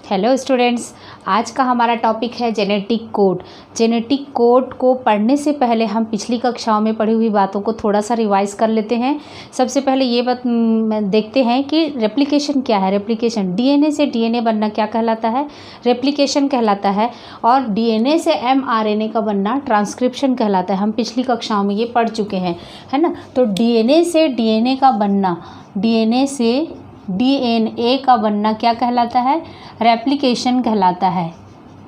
Hello students, आज का हमारा टॉपिक है जेनेटिक कोड। जेनेटिक कोड को पढ़ने से पहले हम पिछली कक्षाओं में पढ़ी हुई बातों को थोड़ा सा रिवाइज कर लेते हैं। सबसे पहले ये बात देखते हैं कि रेप्लिकेशन क्या है। रेप्लिकेशन, डीएनए से डीएनए बनना क्या कहलाता है? रेप्लिकेशन कहलाता है। और डीएनए से एमआरएनए का बनना ट्रांसक्रिप्शन कहलाता है। हम पिछली कक्षाओं में ये पढ़ चुके हैं, है ना। तो डीएनए से डीएनए का बनना, डीएनए से डीएनए का बनना क्या कहलाता है? रेप्लिकेशन कहलाता है।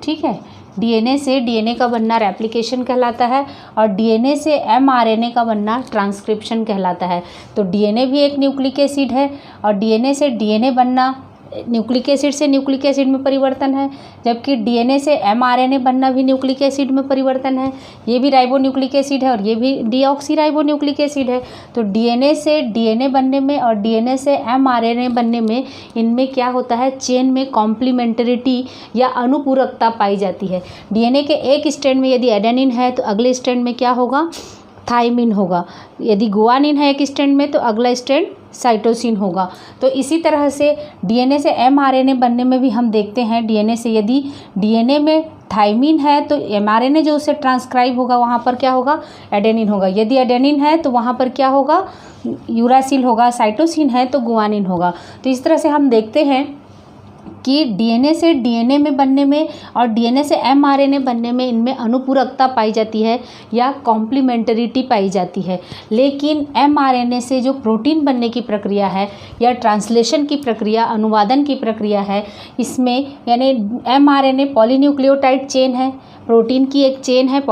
ठीक है, डीएनए से डीएनए का बनना रेप्लिकेशन कहलाता है और डीएनए से एमआरएनए का बनना ट्रांसक्रिप्शन कहलाता है। तो डीएनए भी एक न्यूक्लिक एसिड है और डीएनए से डीएनए बनना न्यूक्लिक एसिड से न्यूक्लिक एसिड में परिवर्तन है, जबकि डीएनए से एमआरएनए बनना भी न्यूक्लिक एसिड में परिवर्तन है। ये भी राइबोन्यूक्लिक एसिड है और ये भी डीऑक्सीराइबोन्यूक्लिक एसिड है। तो डीएनए से डीएनए बनने में और डीएनए से एमआरएनए बनने में इनमें क्या होता है? चेन में कॉम्प्लीमेंटरिटी या अनुपूरकता पाई जाती है। डीएनए के एक स्ट्रैंड में यदि एडेनिन है तो अगले स्ट्रैंड में क्या होगा? थाइमिन होगा। यदि गुआनिन है एक स्ट्रैंड में तो अगला स्ट्रैंड साइटोसिन होगा। तो इसी तरह से डीएनए से एमआरएनए बनने में भी हम देखते हैं, डीएनए से यदि डीएनए में थाइमिन है तो एमआरएनए जो उससे ट्रांसक्राइब होगा वहाँ पर क्या होगा? एडेनिन होगा। यदि एडेनिन है तो वहाँ पर क्या होगा? यूरासिल होगा। साइटोसिन है तो गुआनिन होगा। तो इस तरह से हम देखते हैं कि डीएनए से डीएनए में बनने में और डीएनए से एमआरएनए बनने में इनमें अनुपूरकता पाई जाती है या कॉम्प्लीमेंटरिटी पाई जाती है। लेकिन एमआरएनए से जो प्रोटीन बनने की प्रक्रिया है या ट्रांसलेशन की प्रक्रिया, अनुवादन की प्रक्रिया है, इसमें यानी एमआरएनए पॉलीन्यूक्लियोटाइड चेन है, प्रोटीन की एक चेन है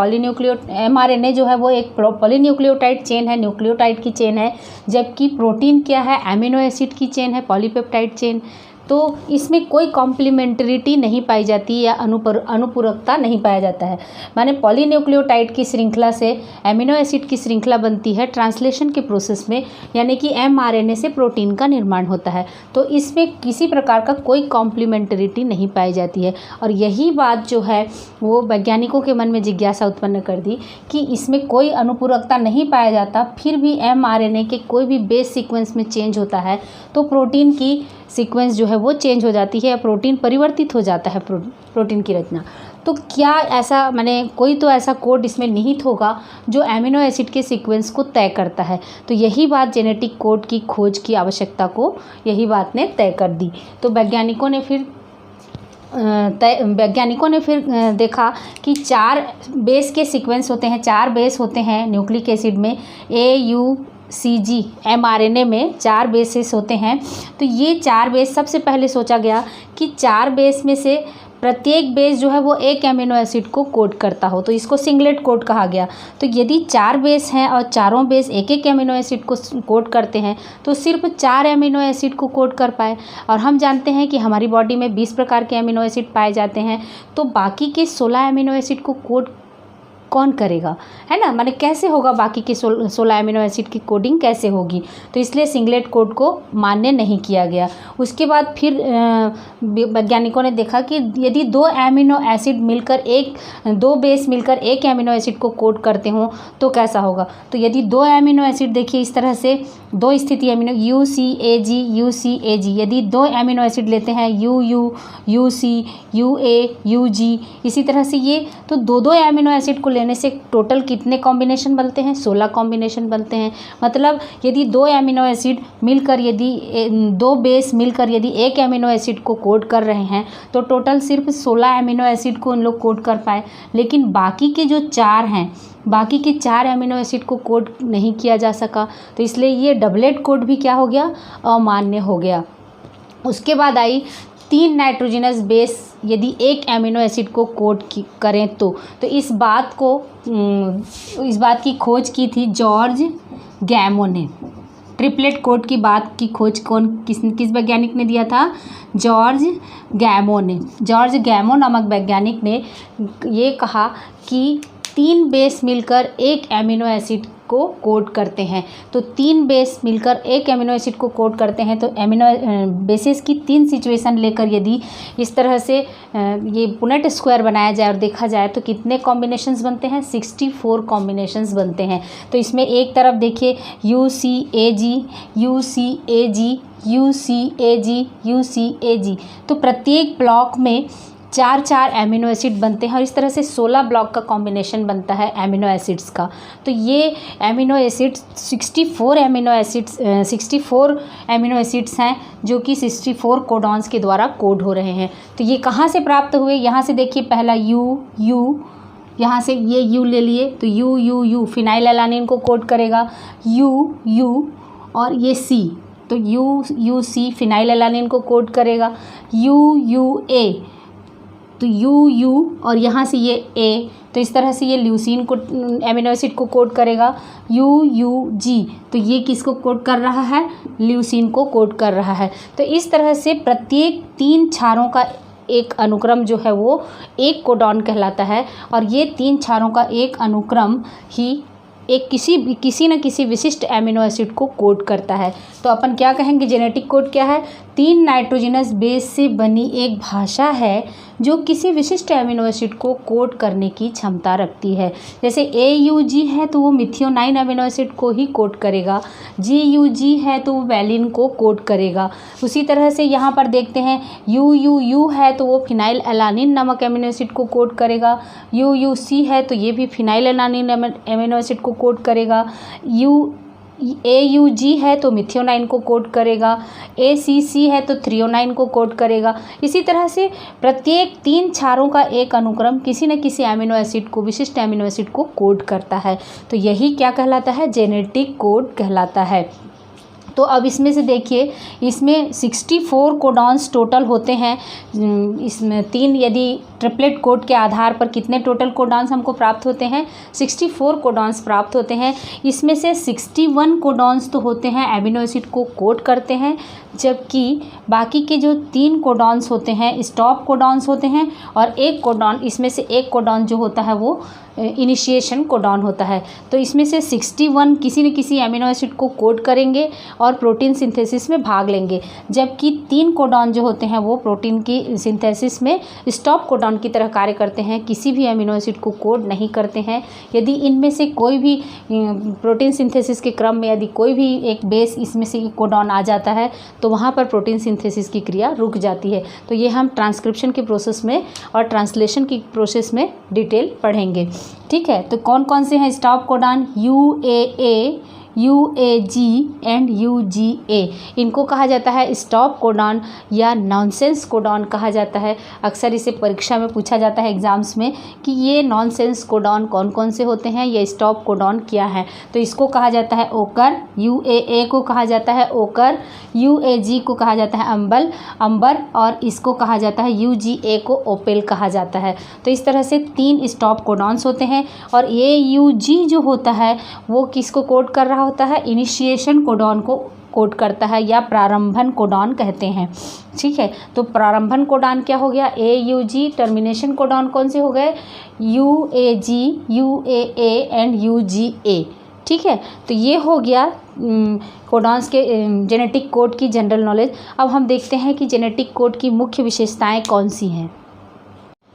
एमआरएनए जो है वो एक पॉलीन्यूक्लियोटाइड चेन है, न्यूक्लियोटाइड की चेन है, जबकि प्रोटीन क्या है? एमिनो एसिड की चेन है, पॉलीपेप्टाइड चेन। तो इसमें कोई कॉम्प्लीमेंटरिटी नहीं पाई जाती या अनुपूरकता नहीं पाया जाता है। माने पॉलीन्यूक्लियोटाइड की श्रृंखला से एमिनो एसिड की श्रृंखला बनती है ट्रांसलेशन के प्रोसेस में, यानी कि एमआरएनए से प्रोटीन का निर्माण होता है। तो इसमें किसी प्रकार का कोई कॉम्प्लीमेंटरिटी नहीं पाई जाती है। और यही बात जो है वो वैज्ञानिकों के मन में जिज्ञासा उत्पन्न कर दी कि इसमें कोई अनुपूरकता नहीं पाया जाता, फिर भी एमआरएनए के कोई भी बेस सीक्वेंस में चेंज होता है तो प्रोटीन की सीक्वेंस जो है वो चेंज हो जाती है, प्रोटीन परिवर्तित हो जाता है, प्रोटीन की रचना। तो क्या ऐसा माने कोई तो ऐसा कोड इसमें निहित होगा जो एमिनो एसिड के सीक्वेंस को तय करता है। तो यही बात जेनेटिक कोड की खोज की आवश्यकता को यही बात ने तय कर दी। तो वैज्ञानिकों ने फिर देखा कि 4 बेस के सीक्वेंस होते हैं, 4 बेस होते हैं न्यूक्लिक एसिड में, AUCG एमआरएनए में 4 बेसेस होते हैं। तो ये 4 बेस सबसे पहले सोचा गया कि 4 बेस में से प्रत्येक बेस जो है वो एक एमिनो एसिड को कोड करता हो, तो इसको सिंगलेट कोड कहा गया। तो यदि 4 बेस हैं और चारों बेस एक एक एमिनो एसिड को कोड करते हैं तो सिर्फ 4 एमिनो एसिड को कोड कर पाए। और हम जानते हैं कि हमारी बॉडी में 20 प्रकार के एमिनो एसिड पाए जाते हैं, तो बाकी के 16 एमिनो एसिड को कोड कौन करेगा, है ना। माने कैसे होगा बाकी के 16 एमिनो एसिड की कोडिंग कैसे होगी? तो इसलिए सिंगलेट कोड को मान्य नहीं किया गया। उसके बाद फिर वैज्ञानिकों ने देखा कि यदि 2 एमिनो एसिड मिलकर 2 बेस मिलकर एक एमिनो एसिड को कोड करते हों तो कैसा होगा। तो यदि 2 एमिनो एसिड, देखिए इस तरह से 2 स्थिति एमिनो UCAG, यदि 2 एमिनो एसिड लेते हैं UU, UC, UA, UG, इसी तरह से ये तो 2 एमिनो एसिड को लेने से टोटल कितने कॉम्बिनेशन बनते हैं? 16 कॉम्बिनेशन बनते हैं। मतलब यदि 2 एमिनो एसिड मिलकर, यदि 2 बेस मिलकर यदि एक एमिनो एसिड को कोड कर रहे हैं तो टोटल सिर्फ 16 एमिनो एसिड को उन लोग कोड कर पाए। लेकिन बाकी के जो 4 हैं, बाकी के 4 एमिनो एसिड को कोड नहीं किया जा सका। तो इसलिए ये डबलेट कोड भी क्या हो गया? अमान्य हो गया। उसके बाद आई 3 नाइट्रोजनस बेस यदि एक एमिनो एसिड को कोड करें तो इस बात की खोज की थी जॉर्ज गैमो ने। ट्रिपलेट कोड की खोज किस वैज्ञानिक ने दिया था? जॉर्ज गैमो ने। जॉर्ज गैमो नामक वैज्ञानिक ने ये कहा कि 3 बेस मिलकर एक एमिनो एसिड को कोड करते हैं। तो 3 बेस मिलकर एक एमिनो एसिड को कोड करते हैं। तो एमिनो बेसिस की 3 सिचुएशन लेकर यदि इस तरह से ये पुनेट स्क्वायर बनाया जाए और देखा जाए तो कितने कॉम्बिनेशंस बनते हैं, 64 कॉम्बिनेशंस बनते हैं। तो इसमें एक तरफ देखिए UCAG, UCAG, UCAG, UCAG, तो प्रत्येक ब्लॉक में 4 एमिनो एसिड बनते हैं और इस तरह से 16 ब्लॉक का कॉम्बिनेशन बनता है एमिनो एसिड्स का। तो ये एमिनो एसिड्स 64 एमिनो एसिड्स हैं जो कि 64 कोडॉन्स के द्वारा कोड हो रहे हैं। तो ये कहाँ से प्राप्त हुए, यहाँ से देखिए पहला U, यहाँ से ये U ले लिए तो U फिनाइल एलानिन को कोड करेगा, U और ये C, तो UC फिनाइल एलानिन को कोड करेगा, UA तो U और यहाँ से ये A, तो इस तरह से ये ल्यूसीन को एमिनो एसिड को कोड करेगा, UG, तो ये किसको कोड कर रहा है, ल्यूसीन को कोड कर रहा है। तो इस तरह से प्रत्येक 3 क्षारों का एक अनुक्रम जो है वो एक कोडॉन कहलाता है और ये 3 क्षारों का एक अनुक्रम ही एक किसी न किसी विशिष्ट एमिनो एसिड को कोड करता है। तो अपन क्या कहेंगे, जेनेटिक कोड क्या है, 3 नाइट्रोजनस बेस से बनी एक भाषा है जो किसी विशिष्ट एमिनो एसिड को कोड करने की क्षमता रखती है। जैसे AUG है तो वो मिथियोनाइन एमिनो एसिड को ही कोड करेगा, GUG है तो वो वैलिन को कोड करेगा। उसी तरह से यहाँ पर देखते हैं UUU है तो वो फिनाइल एलानिन नामक एमिनो एसिड को कोड करेगा, UUC है तो ये भी फिनाइल एलानिन एमिनो एसिड को कोड करेगा, AUG है तो मिथियोनाइन को कोड करेगा, ACC है तो थ्रियोनाइन को कोड करेगा। इसी तरह से प्रत्येक 3 क्षारों का एक अनुक्रम किसी न किसी एमिनो एसिड को, विशिष्ट एमिनो एसिड को कोड करता है। तो यही क्या कहलाता है, जेनेटिक कोड कहलाता है। तो अब इसमें से देखिए, इसमें 64 कोडॉन्स टोटल होते हैं। इसमें 3 यदि ट्रिपलेट कोड के आधार पर कितने टोटल कोडॉन्स हमको प्राप्त होते हैं, 64 कोडॉन्स प्राप्त होते हैं। इसमें से 61 कोडॉन्स तो होते हैं एमिनो एसिड को कोड करते हैं, जबकि बाकी के जो 3 कोडॉन्स होते हैं स्टॉप कोडॉन्स होते हैं और एक कोडॉन, इसमें से एक कोडॉन जो होता है वो इनिशिएशन कोडॉन होता है। तो इसमें से 61 किसी न किसी एमिनो एसिड को कोड करेंगे और प्रोटीन सिंथेसिस में भाग लेंगे, जबकि 3 कोडॉन जो होते हैं वो प्रोटीन की सिंथेसिस में स्टॉप कोडॉन की तरह कार्य करते हैं, किसी भी एमिनो एसिड को कोड नहीं करते हैं। यदि इनमें से कोई भी प्रोटीन सिंथेसिस के क्रम में यदि कोई भी एक बेस इसमें से कोडॉन आ जाता है तो वहाँ पर प्रोटीन सिंथेसिस की क्रिया रुक जाती है। तो ये हम ट्रांसक्रिप्शन के प्रोसेस में और ट्रांसलेशन की प्रोसेस में डिटेल पढ़ेंगे, ठीक है। तो कौन कौन से हैं stop codon, UAA, UAG and UGA, इनको कहा जाता है स्टॉप कोडॉन या नॉनसेंस कोडॉन कहा जाता है। अक्सर इसे परीक्षा में पूछा जाता है एग्जाम्स में कि ये नॉनसेंस कोडॉन कौन कौन से होते हैं, ये स्टॉप कोडॉन क्या है। तो इसको कहा जाता है ओकर, UAA को कहा जाता है ओकर, UAG को कहा जाता है अंबर और इसको कहा जाता है UGA को ओपेल कहा जाता है। तो इस तरह से 3 स्टॉप कोडॉन्स होते हैं और AUG जो होता है वो किसको कोड कर रहा होता है, इनिशिएशन कोडॉन को कोड करता है या प्रारंभन कोडॉन कहते हैं, ठीक है। तो प्रारंभन कोडॉन क्या हो गया, AUG, टर्मिनेशन कोडॉन कौन से हो गए, UAG, UAA एंड UGA, ठीक है। तो ये हो गया कोडॉन्स के जेनेटिक कोड की जनरल नॉलेज। अब हम देखते हैं कि जेनेटिक कोड की मुख्य विशेषताएं कौन सी हैं।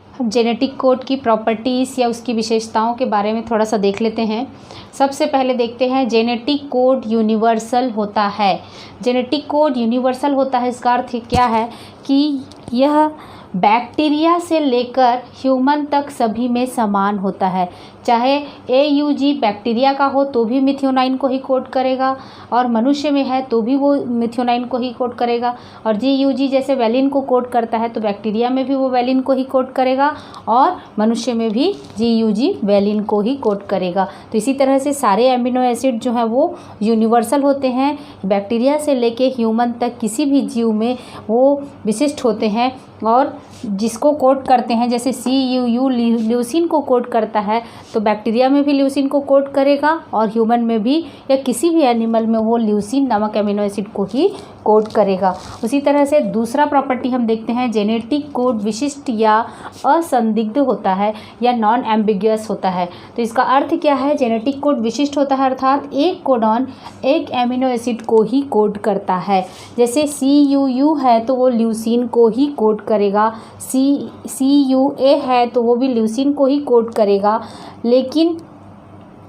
हम जेनेटिक कोड की प्रॉपर्टीज़ या उसकी विशेषताओं के बारे में थोड़ा सा देख लेते हैं। सबसे पहले देखते हैं जेनेटिक कोड यूनिवर्सल होता है। जेनेटिक कोड यूनिवर्सल होता है, इसका अर्थ क्या है कि यह बैक्टीरिया से लेकर ह्यूमन तक सभी में समान होता है। चाहे AUG बैक्टीरिया का हो तो भी मिथियोनाइन को ही कोड करेगा और मनुष्य में है तो भी वो मिथियोनाइन को ही कोड करेगा, और GUG जैसे वैलिन को कोड करता है तो बैक्टीरिया में भी वो वैलिन को ही कोड करेगा और मनुष्य में भी GUG वैलिन को ही कोड करेगा। तो इसी तरह से सारे एमिनो एसिड जो हैं वो यूनिवर्सल होते हैं, बैक्टीरिया से लेके ह्यूमन तक किसी भी जीव में वो विशिष्ट होते हैं और जिसको कोड करते हैं, जैसे CUU ल्यूसीन को कोड करता है तो बैक्टीरिया में भी ल्यूसीन को कोड करेगा और ह्यूमन में भी या किसी भी एनिमल में वो ल्यूसीन नामक एमिनो एसिड को ही कोड करेगा। उसी तरह से दूसरा प्रॉपर्टी हम देखते हैं, जेनेटिक कोड विशिष्ट या असंदिग्ध होता है या नॉन एम्बिगुअस होता है। तो इसका अर्थ क्या है, जेनेटिक कोड विशिष्ट होता है अर्थात एक कोडॉन एक एमिनो एसिड को ही कोड करता है। जैसे CUU है तो वो ल्यूसीन को ही कोड करेगा, CUA है तो वो भी ल्यूसीन को ही कोड करेगा, लेकिन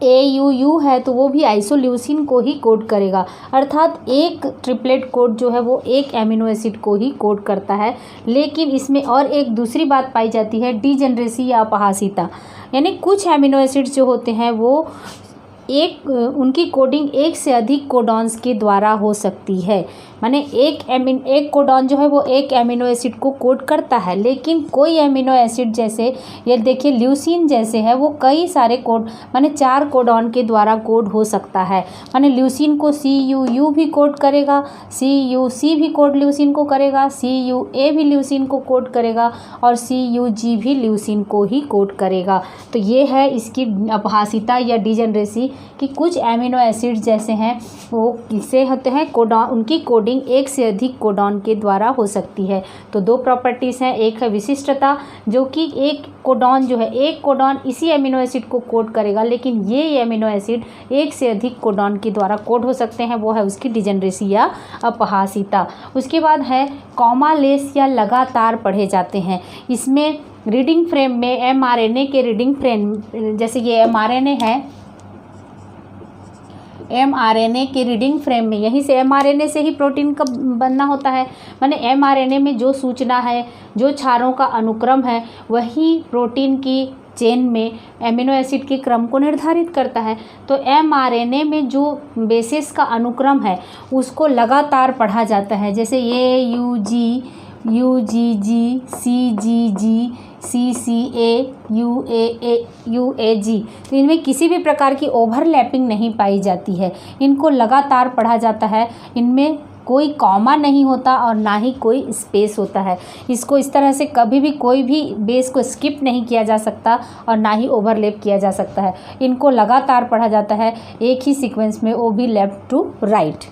AUU है तो वो भी आइसोल्यूसिन को ही कोड करेगा। अर्थात एक ट्रिपलेट कोड जो है वो एक एमिनो एसिड को ही कोड करता है। लेकिन इसमें और एक दूसरी बात पाई जाती है, डीजेनरेसी या अपहासिता, यानी कुछ एमिनो एसिड्स जो होते हैं वो उनकी कोडिंग एक से अधिक कोडॉन्स के द्वारा हो सकती है। माने एक कोडॉन जो है वो एक एमिनो एसिड को कोड करता है, लेकिन कोई एमिनो एसिड जैसे ये देखिए ल्यूसीन जैसे है वो कई सारे कोड माने 4 कोडॉन के द्वारा कोड हो सकता है। माने ल्यूसीन को CUU भी कोड करेगा, CUC भी कोड ल्यूसीन को करेगा, CUA भी ल्यूसीन को कोड करेगा और CUG भी ल्यूसीन को ही कोड करेगा। तो ये है इसकी अपहासिता या डिजेनरेसी कि कुछ एमिनो एसिड जैसे हैं वो किससे होते हैं, कोडॉन, उनकी कोडिंग एक से अधिक कोडॉन के द्वारा हो सकती है। तो 2 प्रॉपर्टीज़ हैं, एक है विशिष्टता जो कि एक कोडॉन जो है एक कोडॉन इसी एमिनो एसिड को कोड करेगा, लेकिन ये एमिनो एसिड एक से अधिक कोडॉन के द्वारा कोड हो सकते हैं, वो है उसकी डिजेनरेसी या अपहासिता। उसके बाद है कॉमा लेस या लगातार पढ़े जाते हैं। इसमें रीडिंग फ्रेम में mRNA के रीडिंग फ्रेम, जैसे ये mRNA है, mRNA के रीडिंग फ्रेम में यहीं से mRNA से ही प्रोटीन का बनना होता है। माने mRNA में जो सूचना है, जो क्षारों का अनुक्रम है, वही प्रोटीन की चेन में एमिनो एसिड के क्रम को निर्धारित करता है। तो mRNA में जो बेसिस का अनुक्रम है उसको लगातार पढ़ा जाता है। जैसे AUG, UGG, CGG, CCA, UAG, तो इनमें किसी भी प्रकार की ओवरलैपिंग नहीं पाई जाती है। इनको लगातार पढ़ा जाता है, इनमें कोई कॉमा नहीं होता और ना ही कोई स्पेस होता है। इसको इस तरह से कभी भी कोई भी बेस को स्किप नहीं किया जा सकता और ना ही ओवरलैप किया जा सकता है। इनको लगातार पढ़ा जाता है एक ही सीक्वेंस में, वो भी लेफ्ट टू राइट।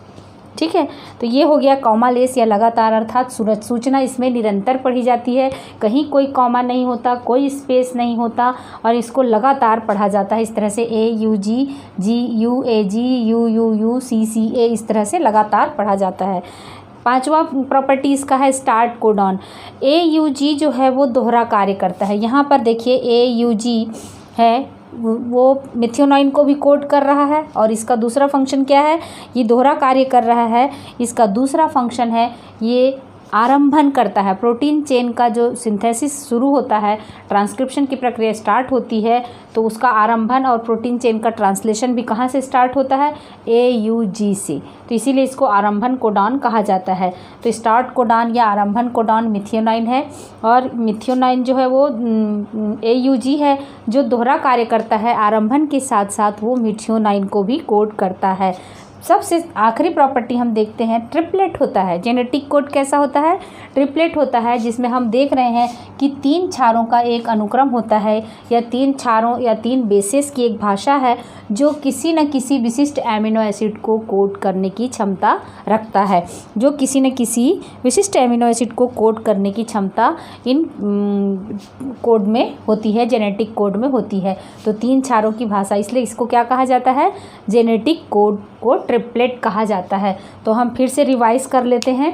ठीक है, तो ये हो गया कॉमा लेस या लगातार, अर्थात सूचना इसमें निरंतर पढ़ी जाती है, कहीं कोई कॉमा नहीं होता, कोई स्पेस नहीं होता और इसको लगातार पढ़ा जाता है। इस तरह से AUG, GUAG, UUU, CCA इस तरह से लगातार पढ़ा जाता है। 5वां प्रॉपर्टी इसका है स्टार्ट कोडॉन। AUG जो है वो दोहरा कार्य करता है। यहाँ पर देखिए AUG है वो मिथियोनाइन को भी कोड कर रहा है और इसका दूसरा फंक्शन क्या है, ये दोहरा कार्य कर रहा है। इसका दूसरा फंक्शन है ये आरंभन करता है। प्रोटीन चेन का जो सिंथेसिस शुरू होता है, ट्रांसक्रिप्शन की प्रक्रिया स्टार्ट होती है, तो उसका आरंभन और प्रोटीन चेन का ट्रांसलेशन भी कहाँ से स्टार्ट होता है, AUG से। तो इसीलिए इसको आरंभन कोडॉन कहा जाता है। तो स्टार्ट कोडॉन या आरंभन कोडॉन मिथियोनाइन है और मिथियोनाइन जो है वो AUG है जो दोहरा कार्य करता है। आरंभन के साथ साथ वो मिथियोनाइन को भी कोड करता है। सबसे आखिरी प्रॉपर्टी हम देखते हैं, ट्रिपलेट होता है। जेनेटिक कोड कैसा होता है, ट्रिपलेट होता है, जिसमें हम देख रहे हैं कि 3 क्षारों का एक अनुक्रम होता है या 3 क्षारों या 3 बेसेस की एक भाषा है जो किसी न किसी विशिष्ट एमिनो एसिड को कोड करने की क्षमता रखता है। जो किसी न किसी विशिष्ट एमिनो एसिड को कोड करने की क्षमता इन कोड में होती है, जेनेटिक कोड में होती है। तो 3 क्षारों की भाषा, इसलिए इसको क्या कहा जाता है, जेनेटिक कोड को ट्रिपलेट कहा जाता है। तो हम फिर से रिवाइज कर लेते हैं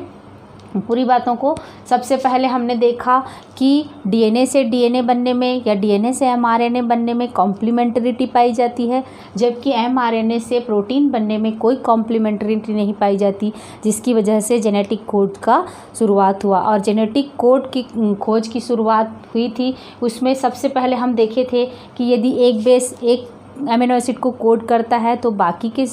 पूरी बातों को। सबसे पहले हमने देखा कि DNA से DNA बनने में या DNA से mRNA बनने में कॉम्प्लीमेंटरिटी पाई जाती है, जबकि mRNA से प्रोटीन बनने में कोई कॉम्प्लीमेंटरिटी नहीं पाई जाती, जिसकी वजह से जेनेटिक कोड का शुरुआत हुआ। और जेनेटिक कोड की खोज की शुरुआत हुई थी, उसमें सबसे पहले हम देखे थे कि यदि एक बेस एक एमिनो एसिड को कोड करता है तो बाकी के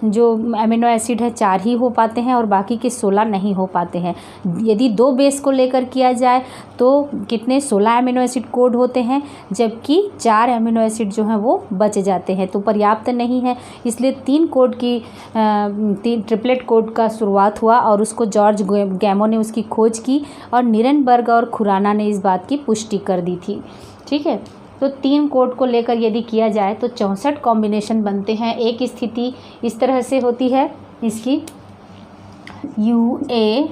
जो एमिनो एसिड है 4 ही हो पाते हैं और बाकी के 16 नहीं हो पाते हैं। यदि 2 बेस को लेकर किया जाए तो कितने 16 एमिनो एसिड कोड होते हैं, जबकि 4 एमिनो एसिड जो हैं वो बच जाते हैं, तो पर्याप्त नहीं है। इसलिए 3 कोड की 3 ट्रिपलेट कोड का शुरुआत हुआ और उसको जॉर्ज गैमो ने उसकी खोज की और निरनबर्ग और खुराना ने इस बात की पुष्टि कर दी थी। ठीक है, तो 3 कोड को लेकर यदि किया जाए तो 64 कॉम्बिनेशन बनते हैं। एक स्थिति इस तरह से होती है इसकी UCAG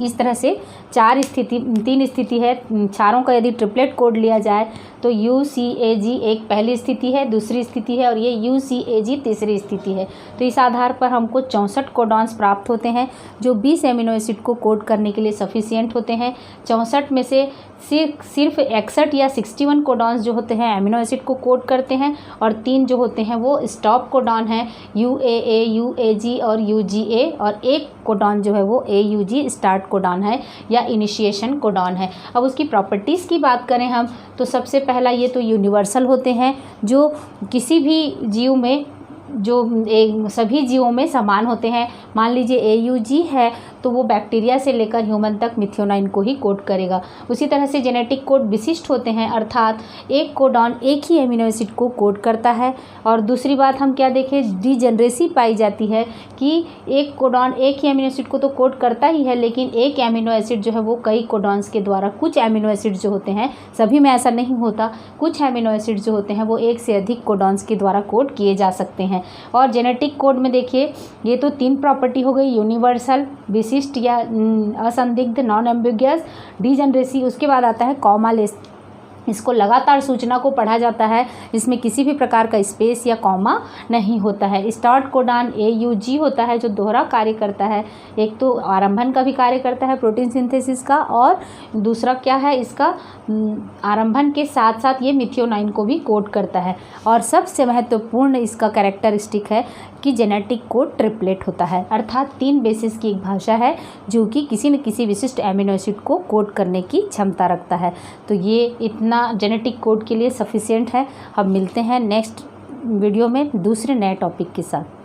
इस तरह से 3 स्थिति है। चारों का यदि ट्रिपलेट कोड लिया जाए तो UCAG एक पहली स्थिति है, दूसरी स्थिति है और ये UCAG तीसरी स्थिति है। तो इस आधार पर हमको 64 कोडॉन्स प्राप्त होते हैं जो 20 एमिनो एसिड को कोड करने के लिए सफिशिएंट होते हैं। 64 में से सिर्फ 61 या 61 कोडॉन्स जो होते हैं एमिनो एसिड को कोड करते हैं और 3 जो होते हैं वो स्टॉप कोडॉन हैं, UAA, UAG और UGA, और एक कोडॉन जो है वो AUG स्टार्ट कोडॉन है या इनिशिएशन कोडॉन है। अब उसकी प्रॉपर्टीज़ की बात करें हम तो सबसे पहला ये तो यूनिवर्सल होते हैं जो किसी भी जीव में सभी जीवों में समान होते हैं। मान लीजिए AUG है तो वो बैक्टीरिया से लेकर ह्यूमन तक मिथ्योनाइन को ही कोड करेगा। उसी तरह से जेनेटिक कोड विशिष्ट होते हैं, अर्थात एक कोडॉन एक ही एमिनो एसिड को कोड करता है। और दूसरी बात हम क्या देखें, डीजेनरेसी पाई जाती है कि एक कोडॉन एक ही एमिनो एसिड को तो कोड करता ही है, लेकिन एक एमिनो एसिड जो है वो कई कोडॉन्स के द्वारा, कुछ एमिनो एसिड जो होते हैं, सभी में ऐसा नहीं होता, कुछ एमिनो एसिड जो होते हैं वो एक से अधिक कोडॉन्स के द्वारा कोड किए जा सकते हैं। और जेनेटिक कोड में देखिए ये तो 3 प्रॉपर्टी हो गई, यूनिवर्सल, विशिष्ट या असंदिग्ध, नॉन एम्बिगुअस, डीजेनरेसी। उसके बाद आता है कॉमालेस। इसको लगातार सूचना को पढ़ा जाता है, इसमें किसी भी प्रकार का स्पेस या कॉमा नहीं होता है। स्टार्ट कोडॉन AUG होता है जो दोहरा कार्य करता है, एक तो आरंभन का भी कार्य करता है प्रोटीन सिंथेसिस का, और दूसरा क्या है इसका आरंभन के साथ साथ ये मिथ्योनाइन को भी कोड करता है। और सबसे महत्वपूर्ण इसका कैरेक्टरिस्टिक है कि जेनेटिक कोड ट्रिपलेट होता है, अर्थात 3 बेसिस की एक भाषा है जो कि किसी न किसी विशिष्ट एमिनो एसिड को कोड करने की क्षमता रखता है। तो ये इतना जेनेटिक कोड के लिए सफिशिएंट है। अब मिलते हैं नेक्स्ट वीडियो में दूसरे नए टॉपिक के साथ।